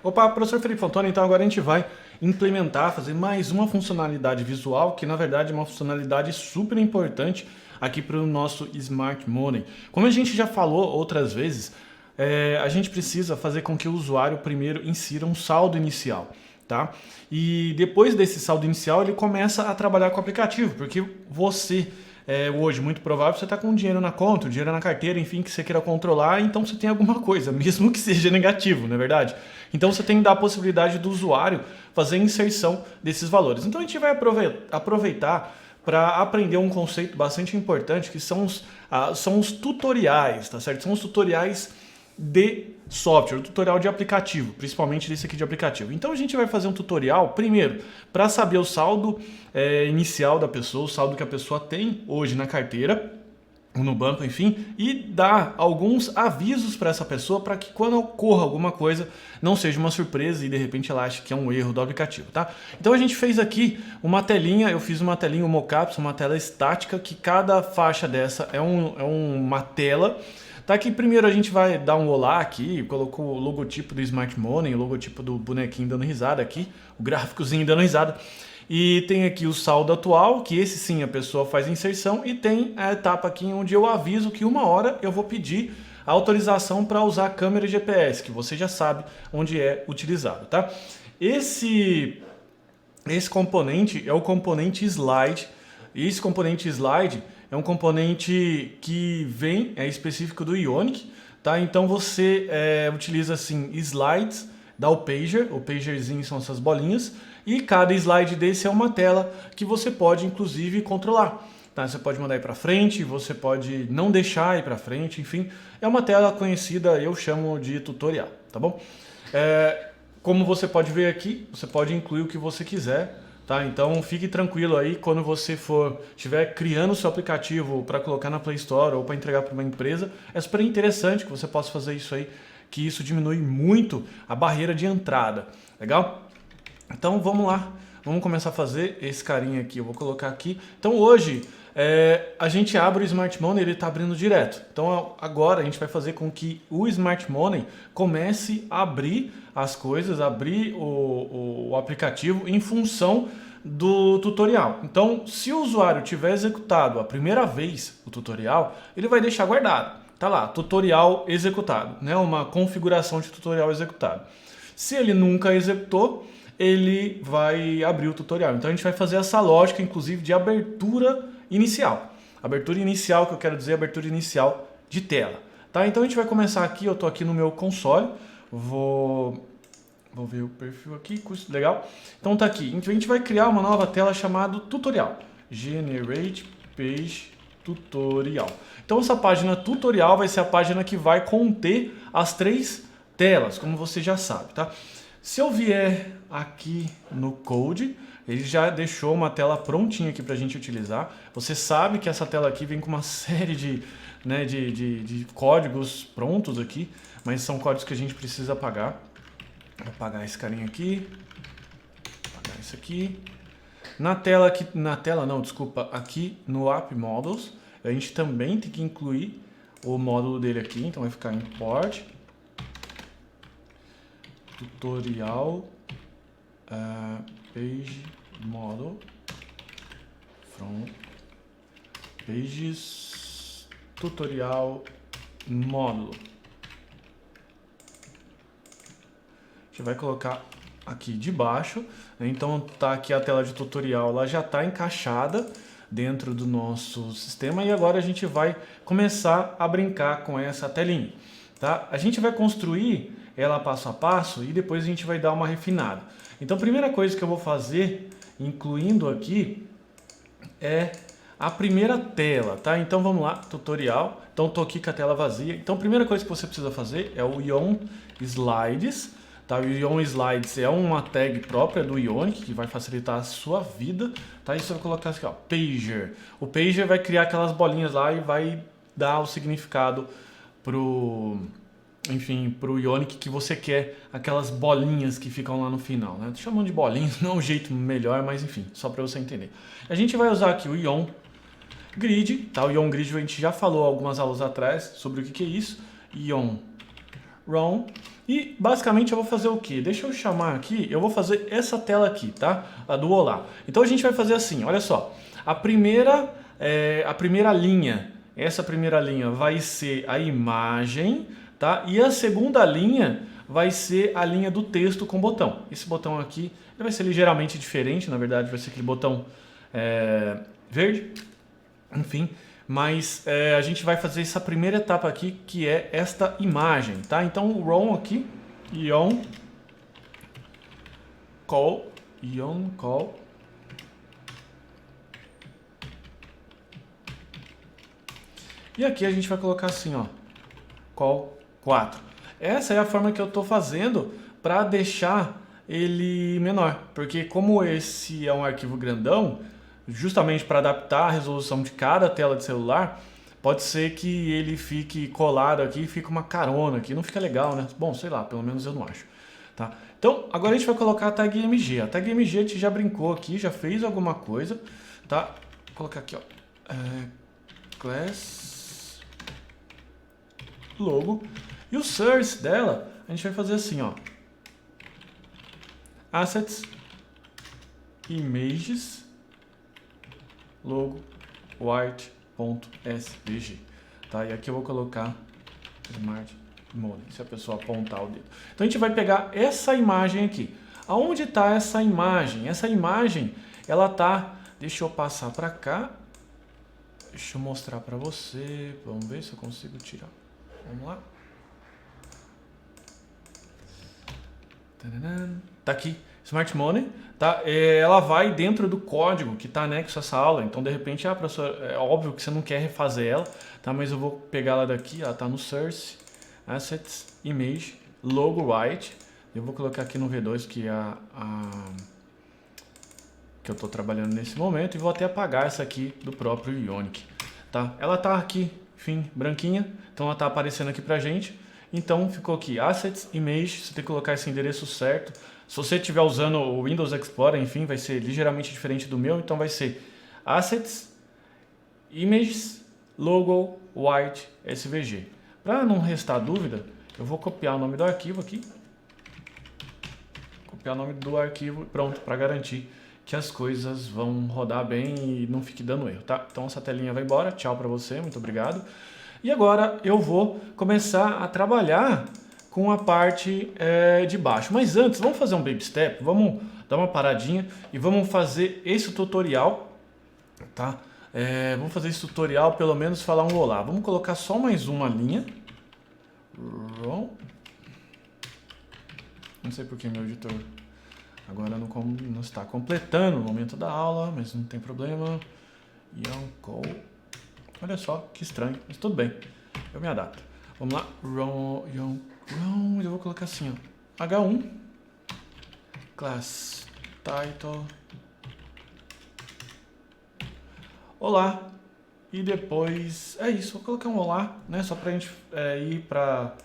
Opa, professor Felipe Fontana, então agora a gente vai implementar, fazer mais uma funcionalidade visual, que na verdade é uma funcionalidade super importante aqui para o nosso Smart Money. Como a gente já falou outras vezes, a gente precisa fazer com que o usuário primeiro insira um saldo inicial, tá? E depois desse saldo inicial ele começa a trabalhar com o aplicativo, porque você... hoje, muito provável, você está com dinheiro na conta, dinheiro na carteira, enfim, que você queira controlar, então você tem alguma coisa, mesmo que seja negativo, não é verdade? Então você tem que dar a possibilidade do usuário fazer a inserção desses valores. Então a gente vai aproveitar para aprender um conceito bastante importante, que são os tutoriais, tá certo? São os tutoriais de software, tutorial de aplicativo, principalmente desse aqui de aplicativo. Então a gente vai fazer um tutorial, primeiro, para saber o saldo inicial da pessoa, o saldo que a pessoa tem hoje na carteira, no banco, enfim, e dar alguns avisos para essa pessoa para que quando ocorra alguma coisa não seja uma surpresa e de repente ela ache que é um erro do aplicativo, tá? Então a gente fez aqui uma telinha, eu fiz uma telinha, um mockup, uma tela estática, que cada faixa dessa é uma tela. Tá, aqui primeiro a gente vai dar um olá aqui, colocou o logotipo do Smart Money, o logotipo do bonequinho dando risada aqui, o gráficozinho dando risada. E tem aqui o saldo atual, que esse sim a pessoa faz a inserção, e tem a etapa aqui onde eu aviso que uma hora eu vou pedir a autorização para usar a câmera GPS, que você já sabe onde é utilizado, tá? Esse componente é o componente slide, e esse componente slide é um componente que é específico do Ionic, tá? Então você utiliza assim slides, dá o pagerzinho são essas bolinhas, e cada slide desse é uma tela que você pode inclusive controlar. Tá? Você pode mandar ir para frente, você pode não deixar ir para frente, enfim, é uma tela conhecida, eu chamo de tutorial, tá bom? Como você pode ver aqui, você pode incluir o que você quiser. Tá, então fique tranquilo aí quando você estiver criando o seu aplicativo para colocar na Play Store ou para entregar para uma empresa. É super interessante que você possa fazer isso aí, que isso diminui muito a barreira de entrada. Legal? Então vamos lá, vamos começar a fazer esse carinha aqui. Eu vou colocar aqui. Então hoje a gente abre o Smart Money, ele está abrindo direto. Então agora a gente vai fazer com que o Smart Money comece a abrir as coisas, abrir o aplicativo em função do tutorial. Então, se o usuário tiver executado a primeira vez o tutorial, ele vai deixar guardado. Tá lá, tutorial executado, né? Uma configuração de tutorial executado. Se ele nunca executou, ele vai abrir o tutorial. Então a gente vai fazer essa lógica, inclusive, de abertura inicial. Abertura inicial, que eu quero dizer, abertura inicial de tela. Tá? Então a gente vai começar aqui, eu estou aqui no meu console, vou ver o perfil aqui, custo legal. Então tá aqui, a gente vai criar uma nova tela chamada tutorial. Generate Page Tutorial. Então essa página tutorial vai ser a página que vai conter as três telas, como você já sabe, tá? Se eu vier aqui no Code, ele já deixou uma tela prontinha aqui para a gente utilizar. Você sabe que essa tela aqui vem com uma série de códigos prontos aqui, mas são códigos que a gente precisa apagar. Vou apagar esse carinha aqui, apagar isso aqui. Aqui no App Models, a gente também tem que incluir o módulo dele aqui, então vai ficar import tutorial page model from pages tutorial módulo. A gente vai colocar aqui de baixo, né? Então tá aqui a tela de tutorial, ela já está encaixada dentro do nosso sistema e agora a gente vai começar a brincar com essa telinha, tá? A gente vai construir ela passo a passo e depois a gente vai dar uma refinada. Então a primeira coisa que eu vou fazer, incluindo aqui, é a primeira tela, tá? Então vamos lá, tutorial. Então estou aqui com a tela vazia. Então a primeira coisa que você precisa fazer é o Ion Slides. Tá? O Ion Slides é uma tag própria do Ionic que vai facilitar a sua vida. Tá? E você vai colocar aqui, ó, Pager. O Pager vai criar aquelas bolinhas lá e vai dar o significado pro Ionic que você quer, aquelas bolinhas que ficam lá no final, né? Chamando de bolinhas, não é um jeito melhor, mas enfim, só para você entender. A gente vai usar aqui o Ion Grid, tá? O Ion Grid a gente já falou algumas aulas atrás sobre o que é isso. Ion ROM. E basicamente eu vou fazer o que? Deixa eu chamar aqui, eu vou fazer essa tela aqui, tá? A do Olá. Então a gente vai fazer assim, olha só. A primeira linha, essa primeira linha vai ser a imagem, tá? E a segunda linha vai ser a linha do texto com botão. Esse botão aqui ele vai ser ligeiramente diferente, na verdade vai ser aquele botão verde, enfim. Mas a gente vai fazer essa primeira etapa aqui, que é esta imagem, tá? Então o ROM aqui, ion call. E aqui a gente vai colocar assim, ó, call 4. Essa é a forma que eu estou fazendo para deixar ele menor, porque como esse é um arquivo grandão, justamente para adaptar a resolução de cada tela de celular, pode ser que ele fique colado aqui e fique uma carona aqui, não fica legal, né? Bom, sei lá, pelo menos eu não acho. Tá? Então, agora a gente vai colocar a tag MG. A tag MG a gente já brincou aqui, já fez alguma coisa, tá? Vou colocar aqui, ó, class logo. E o source dela, a gente vai fazer assim, ó, assets images logo white.svg, tá? E aqui eu vou colocar Smart Money, se a pessoa apontar o dedo. Então a gente vai pegar essa imagem aqui. Aonde está essa imagem? Essa imagem, ela tá, deixa eu passar para cá. Deixa eu mostrar para você. Vamos ver se eu consigo tirar. Vamos lá. Tá aqui, Smart Money, tá? Ela vai dentro do código que está anexo a essa aula. Então, de repente, professor, é óbvio que você não quer refazer ela, tá? Mas eu vou pegar ela daqui, ela tá no Source, Assets, Image, Logo White. Eu vou colocar aqui no V2, que é que eu estou trabalhando nesse momento, e vou até apagar essa aqui do próprio Ionic, tá? Ela tá aqui, enfim, branquinha, então ela tá aparecendo aqui pra gente. Então ficou aqui Assets, Image, você tem que colocar esse endereço certo. Se você estiver usando o Windows Explorer, enfim, vai ser ligeiramente diferente do meu, então vai ser Assets, Images, Logo, White, SVG. Para não restar dúvida, eu vou copiar o nome do arquivo aqui. Copiar o nome do arquivo, pronto, para garantir que as coisas vão rodar bem e não fique dando erro, tá? Então essa telinha vai embora, tchau para você, muito obrigado. E agora eu vou começar a trabalhar com a parte de baixo. Mas antes, vamos fazer um baby step, vamos dar uma paradinha e vamos fazer esse tutorial, tá? Vamos fazer esse tutorial, pelo menos falar um olá. Vamos colocar só mais uma linha. Não sei porque meu editor agora não está completando o momento da aula, mas não tem problema. Call. Olha só, que estranho, mas tudo bem, eu me adapto. Vamos lá, eu vou colocar assim, ó, H1, class, title, olá, e depois, é isso, vou colocar um olá, né, só pra gente ir para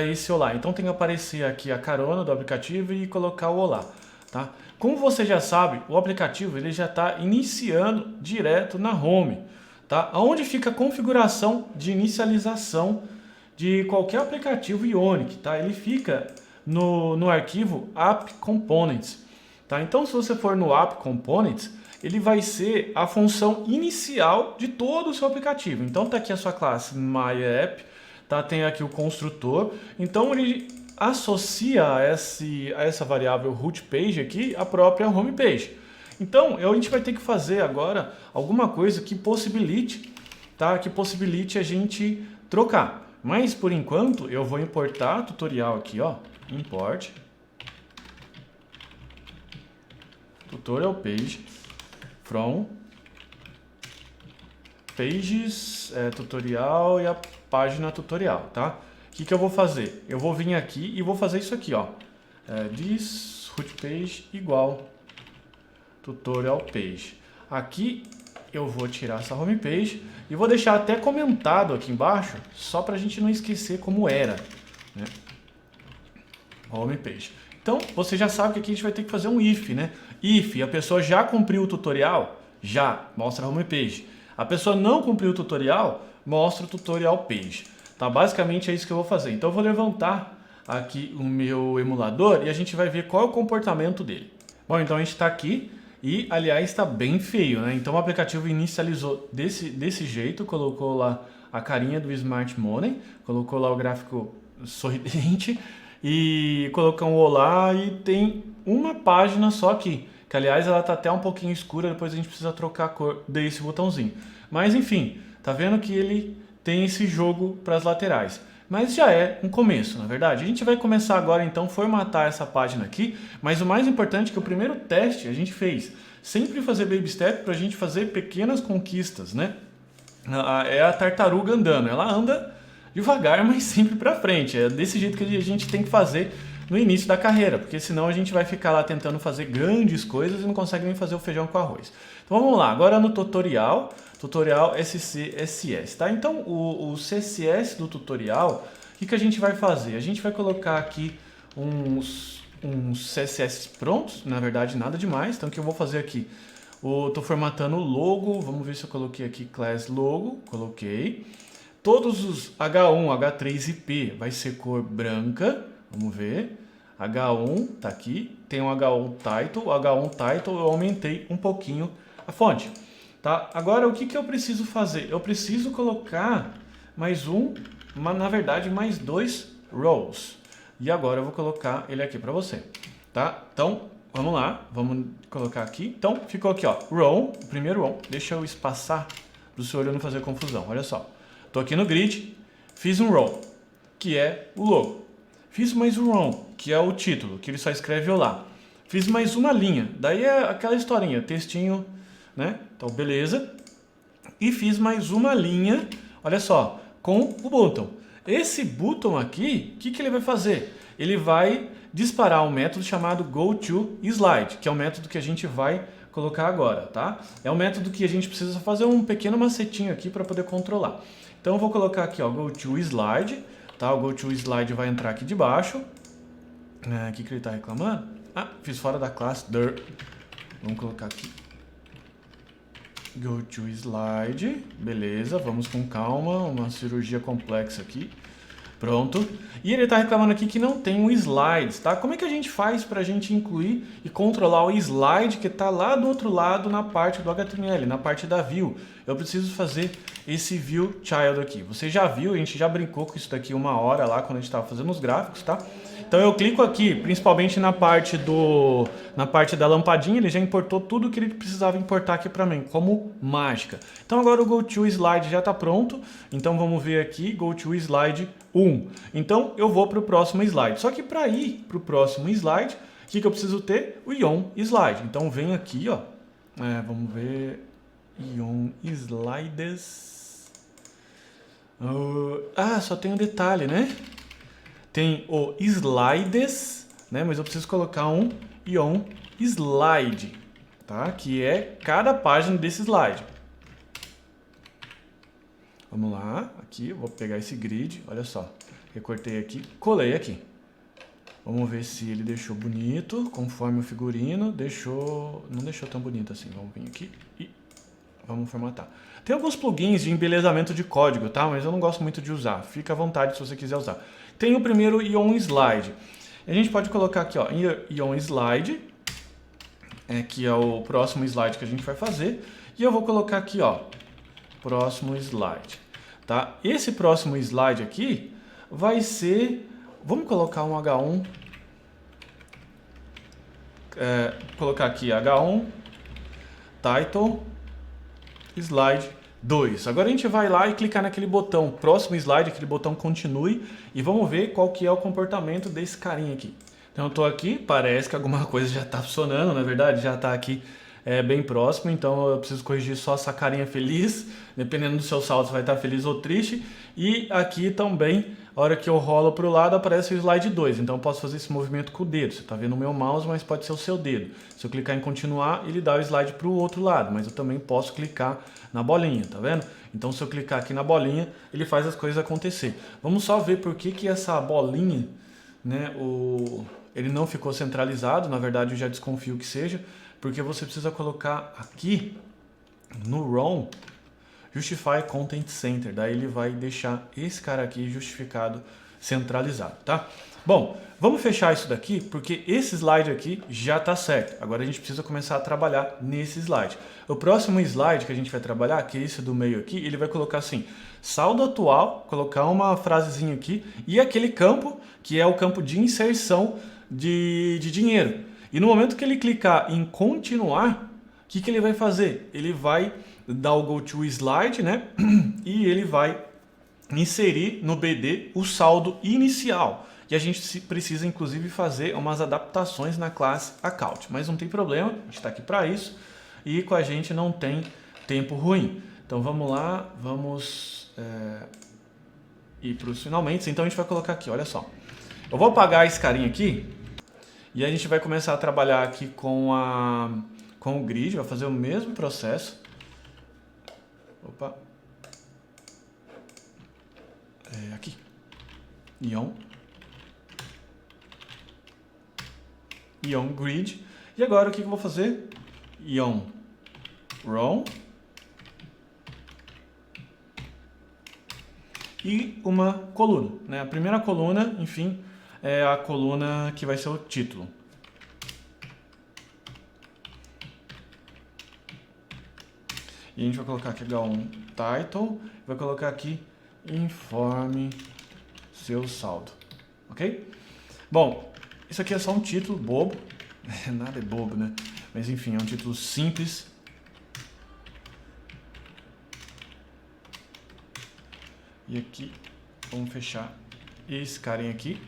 esse olá. Então tem que aparecer aqui a carona do aplicativo e colocar o olá, tá? Como você já sabe, o aplicativo ele já está iniciando direto na home, tá? Onde fica a configuração de inicialização de qualquer aplicativo Ionic, tá? Ele fica no arquivo app components, tá? Então se você for no app components, ele vai ser a função inicial de todo o seu aplicativo. Então tá aqui a sua classe myApp, tá? Tem aqui o construtor, então ele associa a essa variável root page aqui a própria home page. Então a gente vai ter que fazer agora alguma coisa que possibilite, tá? Que possibilite a gente trocar. Mas por enquanto eu vou importar tutorial aqui, ó, import tutorial page from pages tutorial e a página tutorial, tá? O que eu vou fazer? Eu vou vir aqui e vou fazer isso aqui, ó, this root page igual tutorial page. Aqui eu vou tirar essa home page e vou deixar até comentado aqui embaixo, só para a gente não esquecer como era, né? Home page. Então você já sabe que aqui a gente vai ter que fazer um if, né? If a pessoa já cumpriu o tutorial, já mostra a home page. A pessoa não cumpriu o tutorial, mostra o tutorial page. Tá? Basicamente é isso que eu vou fazer. Então eu vou levantar aqui o meu emulador e a gente vai ver qual é o comportamento dele. Bom, então a gente está aqui e, aliás, está bem feio, né? Então o aplicativo inicializou desse jeito, colocou lá a carinha do Smart Money, colocou lá o gráfico sorridente e colocou um olá e tem uma página só aqui, que aliás ela está até um pouquinho escura, depois a gente precisa trocar a cor desse botãozinho. Mas enfim, tá vendo que ele tem esse jogo para as laterais. Mas já é um começo, na verdade. A gente vai começar agora então formatar essa página aqui, mas o mais importante é que o primeiro teste a gente fez. Sempre fazer baby step para a gente fazer pequenas conquistas, né? É a tartaruga andando, ela anda devagar, mas sempre para frente. É desse jeito que a gente tem que fazer no início da carreira, porque senão a gente vai ficar lá tentando fazer grandes coisas e não consegue nem fazer o feijão com arroz. Então vamos lá, agora no tutorial SCSS, tá? Então o CSS do tutorial, o que a gente vai fazer? A gente vai colocar aqui uns CSS prontos, na verdade nada demais, então o que eu vou fazer aqui? Estou formatando o logo, vamos ver se eu coloquei aqui class logo, coloquei. Todos os H1, H3 e P vai ser cor branca, vamos ver. H1 tá aqui, tem um H1 title, o H1 title eu aumentei um pouquinho a fonte. Tá? Agora o que eu preciso fazer? Eu preciso colocar mais na verdade mais 2 rows. E agora eu vou colocar ele aqui para você. Tá? Então vamos lá, vamos colocar aqui. Então ficou aqui, ó, row, o primeiro row. Deixa eu espaçar para o seu olho não fazer confusão. Olha só, estou aqui no grid, fiz um row, que é o logo. Fiz mais um row, que é o título, que ele só escreve olá. Fiz mais uma linha, daí é aquela historinha, textinho, né? Então, beleza. E fiz mais uma linha, olha só, com o button. Esse button aqui, o que ele vai fazer? Ele vai disparar um método chamado GoToSlide, que é o método que a gente vai colocar agora, tá? É um método que a gente precisa fazer um pequeno macetinho aqui para poder controlar. Então, eu vou colocar aqui, ó, GoToSlide, tá? O GoToSlide vai entrar aqui de baixo. O que ele está reclamando? Ah, fiz fora da classe, Vamos colocar aqui. GoToSlide, beleza, vamos com calma, uma cirurgia complexa aqui. Pronto. E ele está reclamando aqui que não tem o slides, tá? Como é que a gente faz para a gente incluir e controlar o slide que está lá do outro lado na parte do HTML, na parte da view? Eu preciso fazer esse view child aqui. Você já viu, a gente já brincou com isso daqui uma hora lá quando a gente estava fazendo os gráficos, tá? Então eu clico aqui, principalmente na parte da lampadinha, ele já importou tudo que ele precisava importar aqui para mim, como mágica. Então agora o GoToSlide já está pronto, então vamos ver aqui, GoToSlide 1. Então eu vou para o próximo slide. Só que para ir para o próximo slide, o que eu preciso ter? O IonSlide. Então vem aqui, ó, vamos ver, IonSlides. Só tem um detalhe, né? Tem o slides, né? Mas eu preciso colocar um IonSlide, tá? Que é cada página desse slide. Vamos lá, aqui eu vou pegar esse grid, olha só, recortei aqui, colei aqui. Vamos ver se ele deixou bonito, conforme o figurino, não deixou tão bonito assim. Vamos vir aqui e vamos formatar. Tem alguns plugins de embelezamento de código, tá? Mas eu não gosto muito de usar, fica à vontade se você quiser usar. Tem o primeiro IonSlide. A gente pode colocar aqui, ó, IonSlide, que é o próximo slide que a gente vai fazer. E eu vou colocar aqui, ó, próximo slide, tá? Esse próximo slide aqui vai ser, vamos colocar um H1, colocar aqui H1, title, slide 2. Agora a gente vai lá e clicar naquele botão, próximo slide, aquele botão continue, e vamos ver qual que é o comportamento desse carinha aqui. Então eu estou aqui, parece que alguma coisa já está funcionando, na verdade já está aqui bem próximo, então eu preciso corrigir só essa carinha feliz, dependendo do seu saldo você vai estar feliz ou triste, e aqui também, a hora que eu rolo para o lado aparece o slide 2, então eu posso fazer esse movimento com o dedo, você está vendo o meu mouse, mas pode ser o seu dedo. Se eu clicar em continuar, ele dá o slide para o outro lado, mas eu também posso clicar na bolinha, tá vendo? Então se eu clicar aqui na bolinha, ele faz as coisas acontecer. Vamos só ver por que essa bolinha, né, ele não ficou centralizado, na verdade eu já desconfio que seja, porque você precisa colocar aqui no ROM Justify Content Center, daí ele vai deixar esse cara aqui justificado centralizado, tá? Bom, vamos fechar isso daqui porque esse slide aqui já está certo. Agora a gente precisa começar a trabalhar nesse slide. O próximo slide que a gente vai trabalhar, que é esse do meio aqui, ele vai colocar assim, saldo atual, colocar uma frasezinha aqui e aquele campo que é o campo de inserção de dinheiro. E no momento que ele clicar em continuar, o que ele vai fazer? Ele vai dar o go to slide, né? E ele vai inserir no BD o saldo inicial. E a gente precisa, inclusive, fazer umas adaptações na classe account. Mas não tem problema, a gente está aqui para isso. E com a gente não tem tempo ruim. Então vamos lá, vamos ir para os finalmente. Então a gente vai colocar aqui, olha só. Eu vou apagar esse carinha aqui. E a gente vai começar a trabalhar aqui com o grid. Vai fazer o mesmo processo. Opa. Aqui. Ion Grid. E agora o que eu vou fazer? Ion Row. E uma coluna, né? A primeira coluna, enfim, é a coluna que vai ser o título. E a gente vai colocar aqui H1 Title, vai colocar aqui Informe seu saldo, ok? Bom, isso aqui é só um título bobo, nada é bobo, né? Mas enfim, é um título simples. E aqui, vamos fechar esse carinha aqui.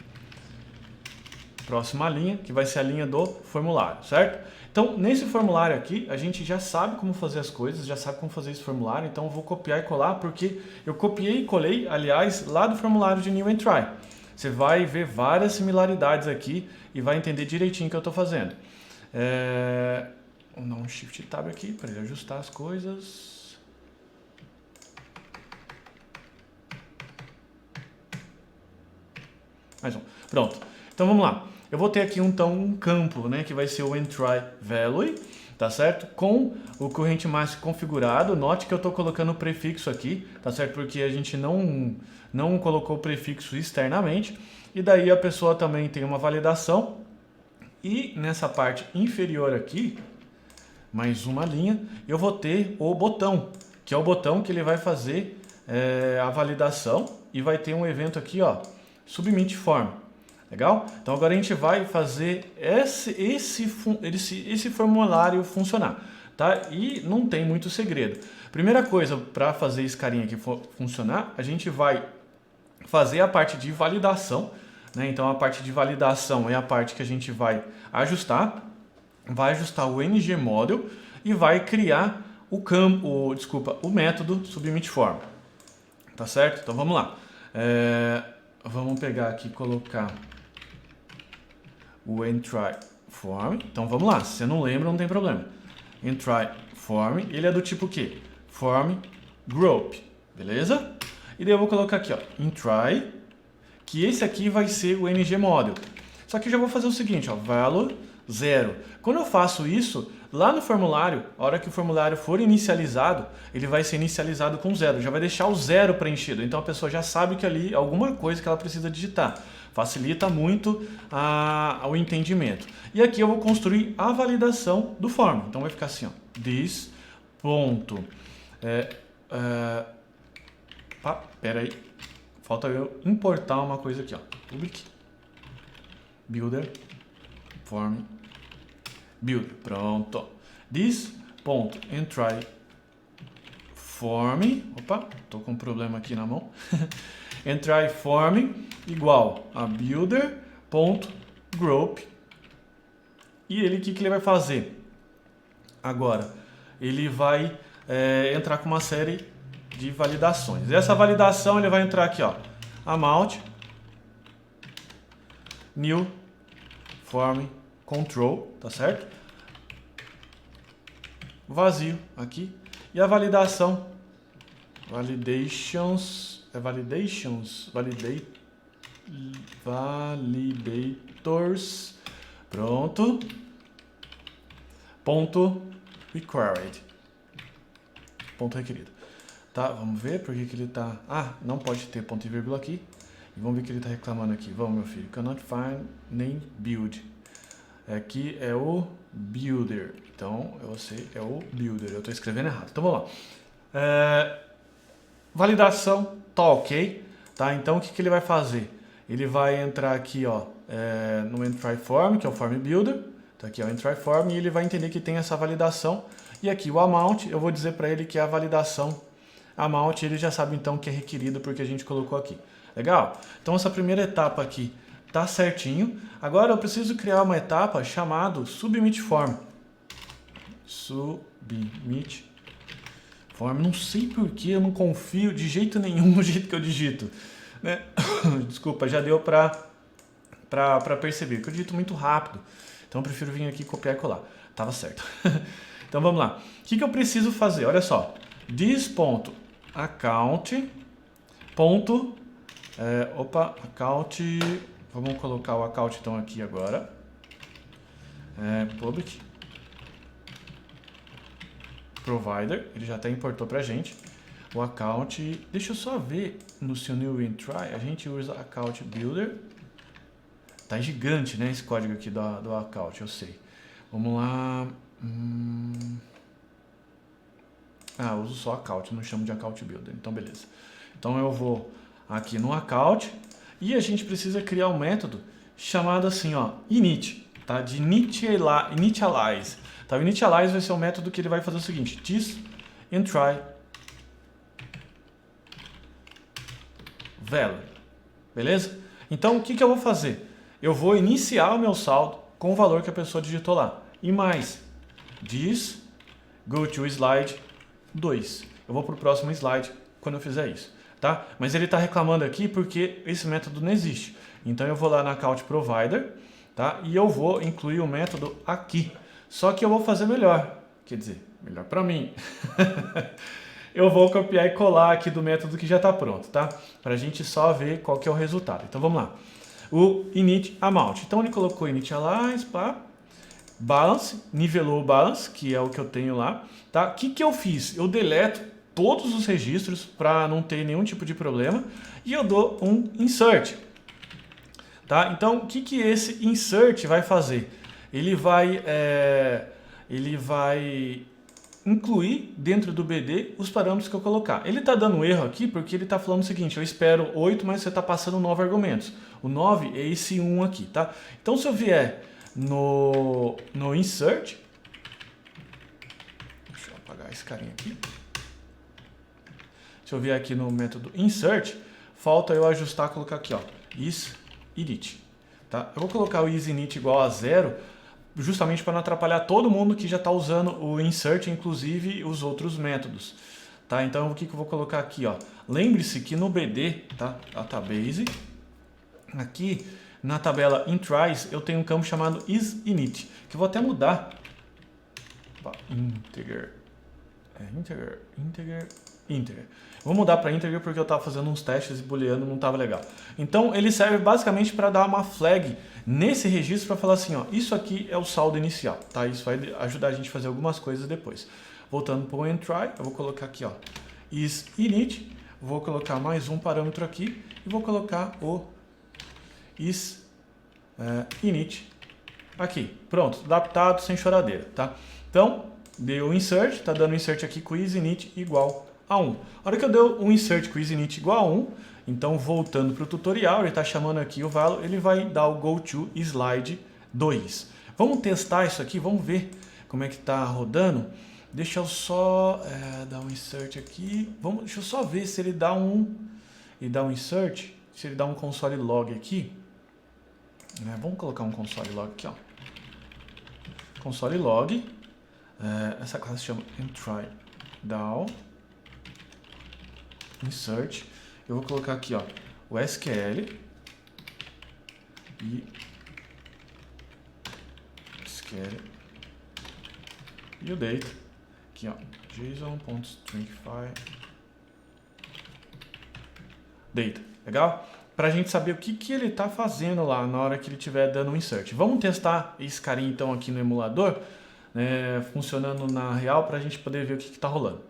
Próxima linha, que vai ser a linha do formulário, certo? Então, nesse formulário aqui, a gente já sabe como fazer as coisas, já sabe como fazer esse formulário, então eu vou copiar e colar, porque eu copiei e colei, aliás, lá do formulário de New and Try. Você vai ver várias similaridades aqui e vai entender direitinho o que eu estou fazendo. Vou dar um Shift Tab aqui para ele ajustar as coisas. Mais um. Pronto. Então vamos lá. Eu vou ter aqui então um campo, né, que vai ser o Entry Value, tá certo? Com o corrente máximo configurado. Note que eu estou colocando o prefixo aqui, tá certo? Porque a gente não colocou o prefixo externamente. E daí a pessoa também tem uma validação. E nessa parte inferior aqui, mais uma linha, eu vou ter o botão, que é o botão que ele vai fazer a validação e vai ter um evento aqui, ó, Submit Form. Legal? Então agora a gente vai fazer esse formulário funcionar, tá? E não tem muito segredo. Primeira coisa, para fazer esse carinha aqui funcionar, a gente vai fazer a parte de validação, né? Então a parte de validação é a parte que a gente vai ajustar o ng model e vai criar o método Submit Form. Tá certo? Então vamos lá. Vamos pegar aqui e colocar o Entry Form. Então vamos lá, se você não lembra, não tem problema. Entry Form, ele é do tipo quê? Form Group, beleza? E daí eu vou colocar aqui, ó, Entry, que esse aqui vai ser o ng model. Só que eu já vou fazer o seguinte, ó, value 0. Quando eu faço isso, lá no formulário, a hora que o formulário for inicializado, ele vai ser inicializado com 0. Já vai deixar o 0 preenchido. Então a pessoa já sabe que ali é alguma coisa que ela precisa digitar. Facilita muito o entendimento. E aqui eu vou construir a validação do form. Então vai ficar assim, ó, this ponto. Pera aí. Falta eu importar uma coisa aqui, ó. Public builder form builder. Pronto. This ponto entry form. Opa, tô com um problema aqui na mão. Entry form igual a builder.group. E ele, o que ele vai fazer? Agora, ele vai entrar com uma série de validações. Essa validação ele vai entrar aqui, ó, amount new form control, tá certo? Vazio aqui. E a validação validators, pronto, ponto required, ponto requerido, tá? Vamos ver por que ele tá, não pode ter ponto e vírgula aqui, E vamos ver o que ele está reclamando aqui. Vamos, meu filho. Cannot find name build. Aqui é o builder. Então, eu sei, é o builder. Eu estou escrevendo errado. Então, vamos lá. Validação, tá ok. Tá? Então, o que ele vai fazer? Ele vai entrar aqui, ó, no entry form, que é o form builder. Então, aqui é o entry form e ele vai entender que tem essa validação. E aqui o amount, eu vou dizer para ele que é a validação amount, ele já sabe então que é requerido porque a gente colocou aqui. Legal? Então essa primeira etapa aqui tá certinho. Agora eu preciso criar uma etapa chamada submit form. Submit form. Não sei porque eu não confio de jeito nenhum no jeito que eu digito, né? Desculpa, já deu para perceber que eu digito muito rápido. Então eu prefiro vir aqui copiar e colar. Tava certo. Então vamos lá. O que eu preciso fazer? Olha só. This.account. Account. Vamos colocar o account então aqui agora. Public. Provider. Ele já até importou pra gente. O account. Deixa eu só ver no seu new entry. A gente usa account builder. Tá gigante, né? Esse código aqui do account, eu sei. Vamos lá. Eu uso só account, não chamo de account builder. Então, beleza. Então, eu vou aqui no account e a gente precisa criar um método chamado assim, ó, init, tá? De initialize. Tá? O initialize vai ser o método que ele vai fazer o seguinte: this entry value. Beleza? Então, o que eu vou fazer? Eu vou iniciar o meu saldo com o valor que a pessoa digitou lá. E mais, this go to slide 2. Eu vou para o próximo slide quando eu fizer isso, tá? Mas ele está reclamando aqui porque esse método não existe. Então eu vou lá na account provider, tá? E eu vou incluir o método aqui. Só que eu vou fazer melhor, quer dizer, melhor para mim. Eu vou copiar e colar aqui do método que já está pronto, tá? Para a gente só ver qual que é o resultado. Então vamos lá. O init amount. Então ele colocou initialize, pá. Balance, nivelou o balance, que é o que eu tenho lá, tá? O que eu fiz? Eu deleto todos os registros para não ter nenhum tipo de problema e eu dou um insert, tá? Então, o que esse insert vai fazer? Ele vai incluir dentro do BD os parâmetros que eu colocar. Ele está dando um erro aqui porque ele está falando o seguinte: eu espero 8, mas você está passando 9 argumentos. O 9 é esse 1 aqui, tá? Então, se eu vier no insert, deixa eu apagar esse carinha aqui. Se eu vier aqui no método insert, falta eu ajustar, colocar aqui, ó, isInit, tá? Eu vou colocar o isInit igual a 0, justamente para não atrapalhar todo mundo que já está usando o insert, inclusive os outros métodos, tá? Então o que eu vou colocar aqui, ó? Lembre-se que no BD, tá? Database, aqui na tabela entries, eu tenho um campo chamado isInit, que eu vou até mudar. Integer. Vou mudar para integer porque eu estava fazendo uns testes e booleano não estava legal. Então ele serve basicamente para dar uma flag nesse registro para falar assim, ó, isso aqui é o saldo inicial, tá? Isso vai ajudar a gente a fazer algumas coisas depois. Voltando para o entry, eu vou colocar aqui, ó, isInit, vou colocar mais um parâmetro aqui e vou colocar o isInit aqui. Pronto, adaptado, sem choradeira, tá? Então, deu o insert, tá dando insert aqui com isInit igual a 1. A hora que eu deu um insert com isInit igual a 1, então voltando para o tutorial, ele está chamando aqui o value, ele vai dar o go to slide 2. Vamos testar isso aqui, vamos ver como é que está rodando. Deixa eu só dar um insert aqui. Deixa eu só ver se ele dá um insert, se ele dá um console log aqui. Vamos colocar um console log aqui, ó. Console log. Essa classe se chama entry down insert. Eu vou colocar aqui, ó, o SQL e o data aqui, ó, json.stringify data. Legal? Para a gente saber o que ele está fazendo lá na hora que ele estiver dando um insert. Vamos testar esse carinha então aqui no emulador, funcionando na real, para a gente poder ver o que está rolando.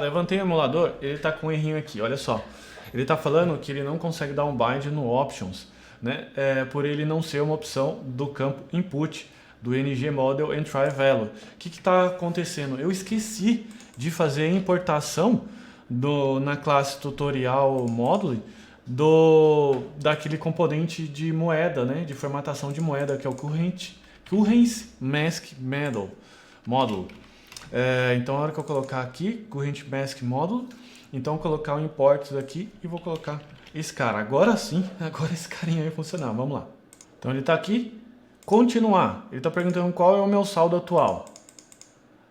Levantei o emulador, ele está com um errinho aqui, olha só. ele está falando que ele não consegue dar um bind no options, né? Por ele não ser uma opção do campo input do ng model and try value. O que está acontecendo? Eu esqueci de fazer a importação na classe tutorial module daquele componente de moeda, né? De formatação de moeda, que é o currency mask model. Então, na hora que eu colocar aqui, currency mask model, então eu vou colocar o imports aqui e vou colocar esse cara. Agora sim, agora esse carinha vai funcionar. Vamos lá. Então ele está aqui. Continuar. Ele está perguntando qual é o meu saldo atual.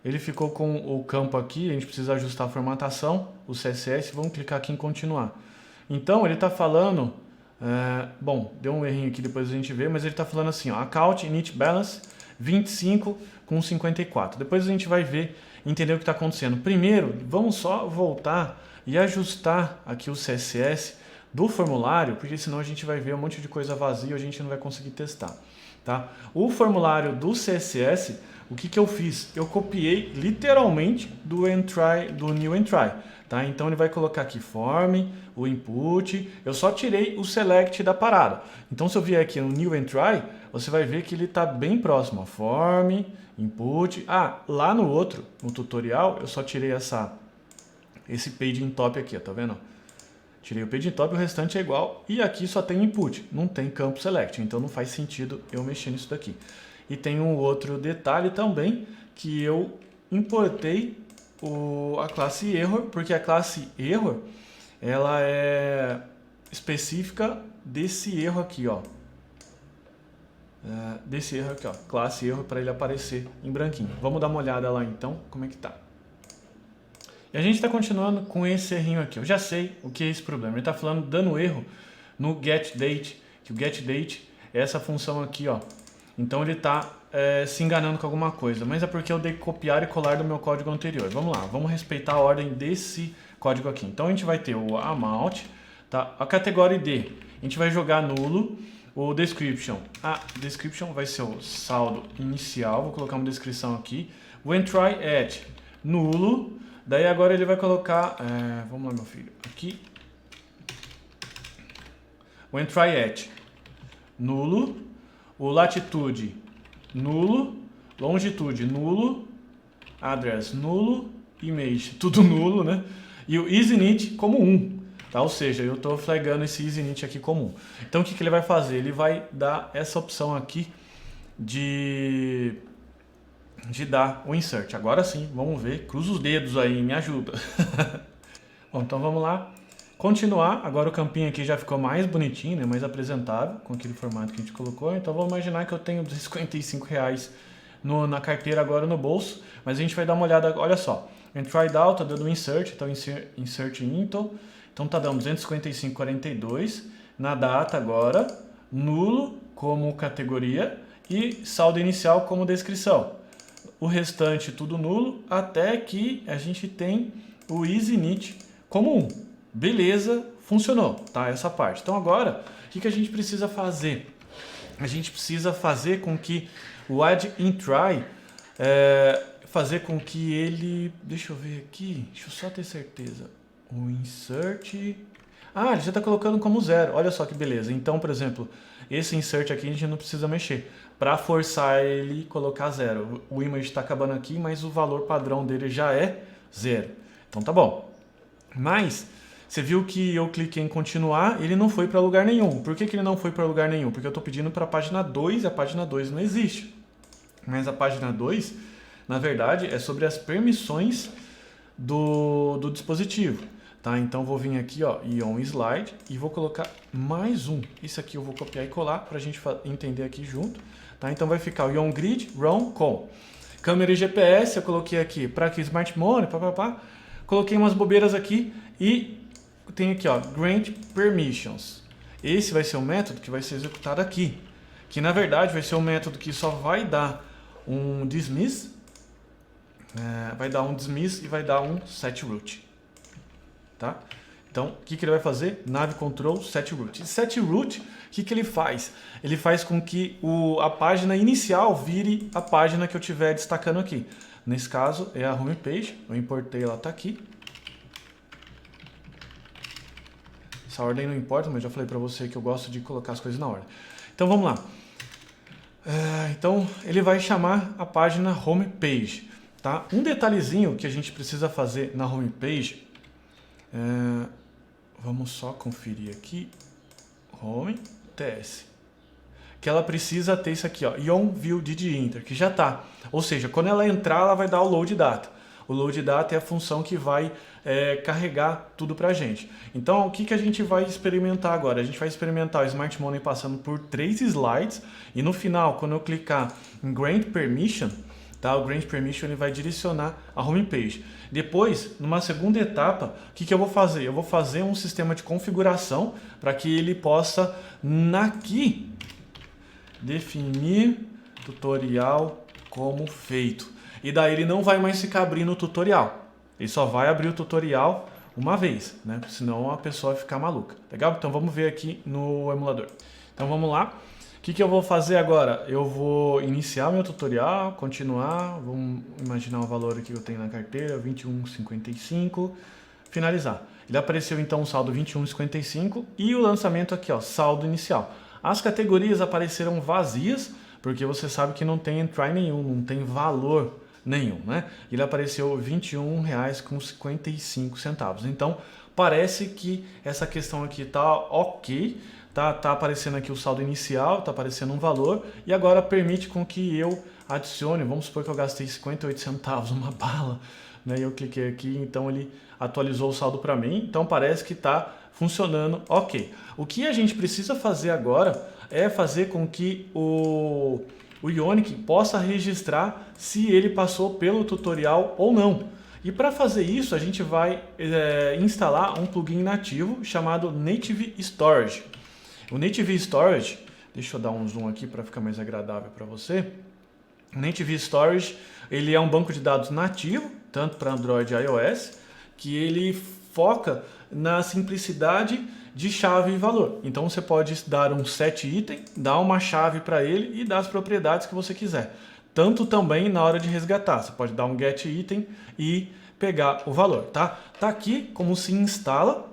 Ele ficou com o campo aqui. A gente precisa ajustar a formatação, o CSS. Vamos clicar aqui em continuar. Então ele está falando... bom, deu um errinho aqui, depois a gente vê. Mas ele está falando assim, ó, account init balance 25 com 54. Depois a gente vai ver, entender o que está acontecendo. Primeiro, vamos só voltar e ajustar aqui o CSS do formulário, porque senão a gente vai ver um monte de coisa vazia e a gente não vai conseguir testar. Tá? O formulário do CSS, o que eu fiz? Eu copiei literalmente do new and try. Tá? Então ele vai colocar aqui form, o input, eu só tirei o select da parada. Então se eu vier aqui no new and try, você vai ver que ele está bem próximo. Form, input, lá no outro, no tutorial, eu só tirei esse page top aqui, tá vendo? Tirei o page top, o restante é igual. E aqui só tem input, não tem campo select. Então não faz sentido eu mexer nisso daqui. E tem um outro detalhe também, que eu importei a classe error, porque a classe error, ela é específica desse erro aqui, ó. Desse erro aqui, ó. Classe error, para ele aparecer em branquinho. Vamos dar uma olhada lá então, como é que tá. E a gente está continuando com esse errinho aqui. Eu já sei o que é esse problema. Ele está falando, dando erro no getDate, que o getDate é essa função aqui, ó. Então ele está se enganando com alguma coisa, mas é porque eu dei copiar e colar do meu código anterior. Vamos lá, vamos respeitar a ordem desse código aqui. Então a gente vai ter o amount, tá? A categoria D, a gente vai jogar nulo. O description, description vai ser o saldo inicial, vou colocar uma descrição aqui. O entry at, nulo. Daí agora ele vai colocar, vamos lá meu filho, aqui, o entry at, nulo, o latitude, nulo, longitude, nulo, address, nulo, image, tudo nulo, né? E o isInit como 1, tá? Ou seja, eu estou flagando esse isInit aqui como 1. Então o que ele vai fazer? Ele vai dar essa opção aqui de dar o insert. Agora sim, vamos ver. Cruza os dedos aí, me ajuda. Bom, então vamos lá. Continuar. Agora o campinho aqui já ficou mais bonitinho, né? Mais apresentável, com aquele formato que a gente colocou. Então vamos imaginar que eu tenho R$55 na carteira agora no bolso. Mas a gente vai dar uma olhada, olha só. Entry down, tá dando insert, então insert into. Então tá dando 255,42. Na data agora, nulo como categoria e saldo inicial como descrição. O restante tudo nulo, até que a gente tem o isInit como 1. Beleza, funcionou, tá? Essa parte. Então agora, o que a gente precisa fazer? A gente precisa fazer com que o addInTry, fazer com que ele... Deixa eu ver aqui, deixa eu só ter certeza. O insert... ele já está colocando como 0. Olha só que beleza. Então, por exemplo, esse insert aqui a gente não precisa mexer. Para forçar ele colocar 0. O image está acabando aqui, mas o valor padrão dele já é 0. Então tá bom. Mas você viu que eu cliquei em continuar, ele não foi para lugar nenhum. Por que ele não foi para lugar nenhum? Porque eu estou pedindo para a página 2 e a página 2 não existe. Mas a página 2, na verdade, é sobre as permissões do dispositivo. Tá? Então vou vir aqui, ó, e on slide e vou colocar mais um. Isso aqui eu vou copiar e colar para a gente entender aqui junto. Tá? Então vai ficar o onGrid run com câmera e GPS. Eu coloquei aqui para que Smart Money, coloquei umas bobeiras aqui e tem aqui, ó, grant permissions. Esse vai ser o método que vai ser executado aqui, que na verdade vai ser um método que só vai dar um dismiss, vai dar um dismiss e vai dar um setRoot. Tá? Então, o que ele vai fazer? Nav control setRoot. SetRoot, o que ele faz? Ele faz com que a página inicial vire a página que eu estiver destacando aqui. Nesse caso, é a homepage. Eu importei, ela está aqui. Essa ordem não importa, mas eu já falei para você que eu gosto de colocar as coisas na ordem. Então vamos lá. Então ele vai chamar a página homepage. Tá? Um detalhezinho que a gente precisa fazer na homepage, vamos só conferir aqui, home ts, que ela precisa ter isso aqui, ó, Ion View Did Enter, que já tá. Ou seja, quando ela entrar, ela vai dar o load data. O load data é a função que vai carregar tudo pra gente. Então, o que a gente vai experimentar agora? A gente vai experimentar o Smart Money passando por 3 slides e no final, quando eu clicar em Grant Permission, tá? O Grant Permission ele vai direcionar a homepage. Depois, numa segunda etapa, o que eu vou fazer? Eu vou fazer um sistema de configuração para que ele possa, aqui, definir tutorial como feito. E daí ele não vai mais ficar abrindo o tutorial. Ele só vai abrir o tutorial uma vez, né? Senão a pessoa vai ficar maluca. Legal? Então vamos ver aqui no emulador. Então vamos lá. O que eu vou fazer agora? Eu vou iniciar meu tutorial, continuar, vamos imaginar o valor aqui que eu tenho na carteira, 21,55, finalizar. Ele apareceu então o saldo 21,55 e o lançamento aqui, ó, saldo inicial. As categorias apareceram vazias, porque você sabe que não tem entry nenhum, não tem valor nenhum, né? Ele apareceu R$ 21,55. Então, parece que essa questão aqui tá ok. Tá aparecendo aqui o saldo inicial, tá aparecendo um valor e agora permite com que eu adicione, vamos supor que eu gastei 58 centavos uma bala, né? Eu cliquei aqui, então ele atualizou o saldo para mim, então parece que está funcionando ok. O que a gente precisa fazer agora é fazer com que o Ionic possa registrar se ele passou pelo tutorial ou não. E para fazer isso a gente vai instalar um plugin nativo chamado Native Storage. O Native Storage, deixa eu dar um zoom aqui para ficar mais agradável para você. O Native Storage, ele é um banco de dados nativo, tanto para Android e iOS, que ele foca na simplicidade de chave e valor. Então você pode dar um set item, dar uma chave para ele e dar as propriedades que você quiser. Tanto também na hora de resgatar, você pode dar um get item e pegar o valor, tá? Tá aqui como se instala.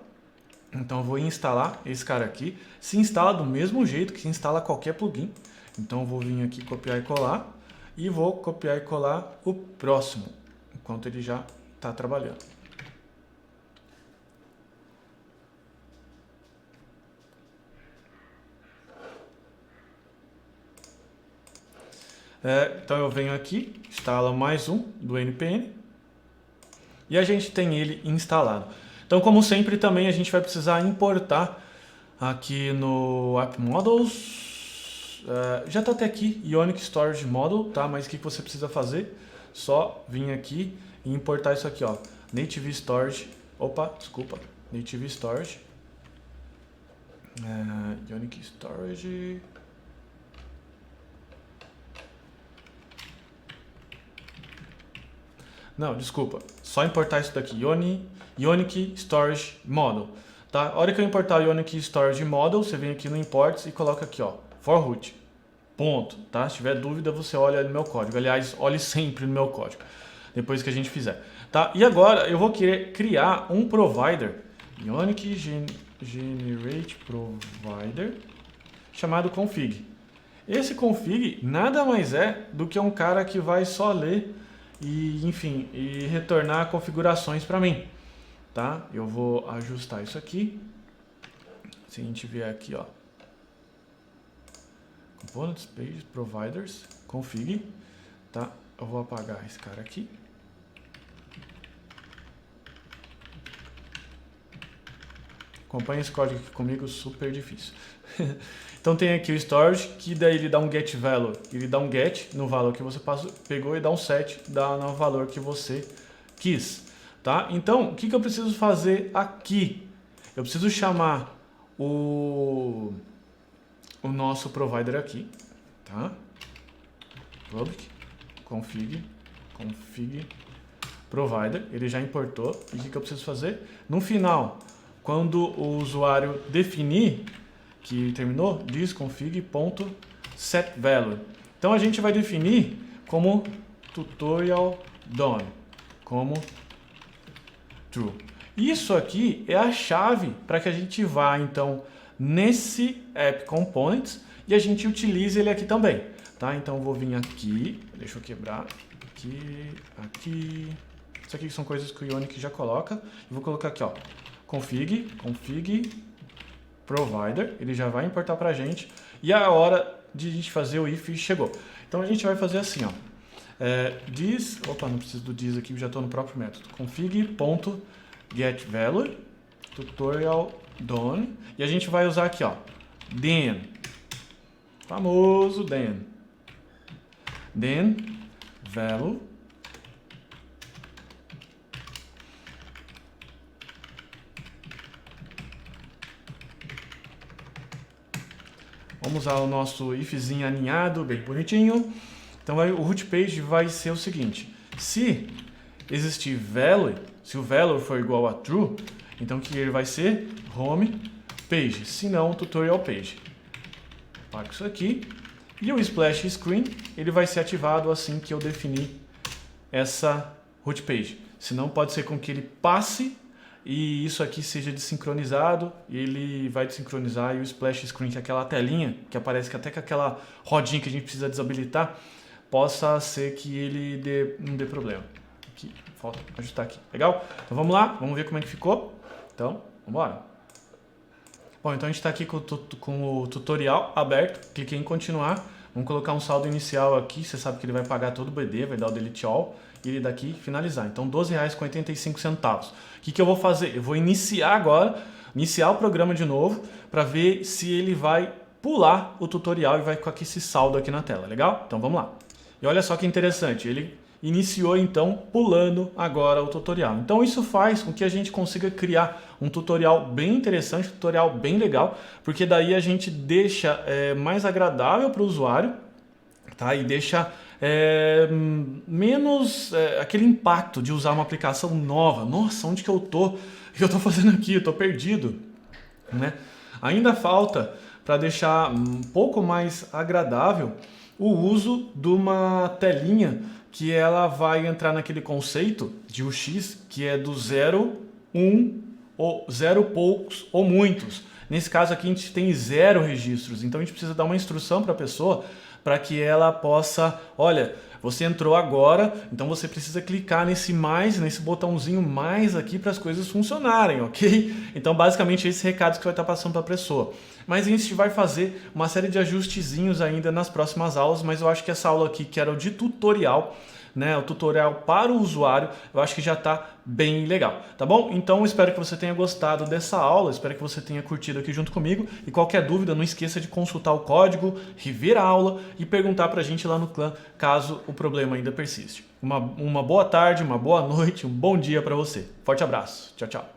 Então eu vou instalar esse cara aqui. Se instala do mesmo jeito que se instala qualquer plugin. Então eu vou vir aqui copiar e colar. E vou copiar e colar o próximo, enquanto ele já está trabalhando. Então eu venho aqui, instala mais um do NPN. E a gente tem ele instalado. Então, como sempre, também a gente vai precisar importar aqui no App Models. Já está até aqui, Ionic Storage Model, tá? Mas o que você precisa fazer? Só vir aqui e importar isso aqui, ó. Native Storage. Opa, desculpa. Native Storage. Ionic Storage. Não, desculpa. Só importar isso daqui. Ionic Storage Model. Tá? A hora que eu importar o Ionic Storage Model, você vem aqui no Imports e coloca aqui, ó, for root. Ponto. Tá? Se tiver dúvida, você olha no meu código. Aliás, olhe sempre no meu código, depois que a gente fizer. Tá? E agora eu vou querer criar um provider, Ionic Generate Provider, chamado config. Esse config nada mais é do que um cara que vai só ler e, enfim, e retornar configurações para mim. Tá? Eu vou ajustar isso aqui. Se a gente vier aqui, ó, Components, Pages, Providers, Config, tá? Eu vou apagar esse cara aqui. Acompanhe esse código aqui comigo, super difícil. Então tem aqui o storage, que daí ele dá um get value, ele dá um get no valor que você pegou e dá um set no valor que você quis. Tá? Então, o que eu preciso fazer aqui? Eu preciso chamar o nosso provider aqui, tá? Public, config provider, ele já importou. E o que eu preciso fazer? No final, quando o usuário definir que terminou, diz config.setValue. Então a gente vai definir como tutorial done, como true. Isso aqui é a chave para que a gente vá, então, nesse App Components e a gente utilize ele aqui também. Tá? Então, eu vou vir aqui, deixa eu quebrar, aqui. Isso aqui são coisas que o Ionic já coloca. Eu vou colocar aqui, ó, config provider, ele já vai importar para a gente. E a hora de a gente fazer o if chegou. Então, a gente vai fazer assim, ó. This, opa, não preciso do this aqui, já estou no próprio método. Config.getValue, tutorial done. E a gente vai usar aqui, ó, then, famoso then value vamos usar o nosso ifzinho aninhado, bem bonitinho. Então o root page vai ser o seguinte: se existir value, se o value for igual a true, então que ele vai ser home page, se não tutorial page. Apago isso aqui. E o splash screen, ele vai ser ativado assim que eu definir essa root page. Senão pode ser com que ele passe e isso aqui seja desincronizado, ele vai desincronizar e o splash screen, que é aquela telinha que aparece até com aquela rodinha que a gente precisa desabilitar, possa ser que ele não dê problema. Aqui, falta ajustar aqui. Legal? Então vamos lá, vamos ver como é que ficou. Então, vamos embora. Bom, então a gente está aqui com o tutorial aberto, cliquei em continuar, vamos colocar um saldo inicial aqui, você sabe que ele vai pagar todo o BD, vai dar o delete all, e ele daqui finalizar. Então R$12,85. O que eu vou fazer? Eu vou iniciar agora, iniciar o programa de novo, para ver se ele vai pular o tutorial e vai com esse saldo aqui na tela, legal? Então vamos lá. E olha só que interessante, ele iniciou então pulando agora o tutorial. Então isso faz com que a gente consiga criar um tutorial bem interessante, um tutorial bem legal, porque daí a gente deixa mais agradável para o usuário, tá? E deixa menos aquele impacto de usar uma aplicação nova. Nossa, onde que eu tô? O que eu tô fazendo aqui? Eu tô perdido, né? Ainda falta para deixar um pouco mais agradável o uso de uma telinha que ela vai entrar naquele conceito de UX, que é do 0, 1, ou 0 poucos ou muitos. Nesse caso aqui a gente tem 0 registros, então a gente precisa dar uma instrução para a pessoa para que ela possa, olha, você entrou agora, então você precisa clicar nesse mais, nesse botãozinho mais aqui para as coisas funcionarem, ok? Então basicamente esse recado que vai estar passando para a pessoa. Mas a gente vai fazer uma série de ajustezinhos ainda nas próximas aulas, mas eu acho que essa aula aqui, que era o de tutorial, né, o tutorial para o usuário, eu acho que já está bem legal, tá bom? Então espero que você tenha gostado dessa aula, espero que você tenha curtido aqui junto comigo e qualquer dúvida não esqueça de consultar o código, rever a aula e perguntar pra gente lá no clã caso o problema ainda persiste. Uma boa tarde, uma boa noite, um bom dia para você. Forte abraço, tchau, tchau.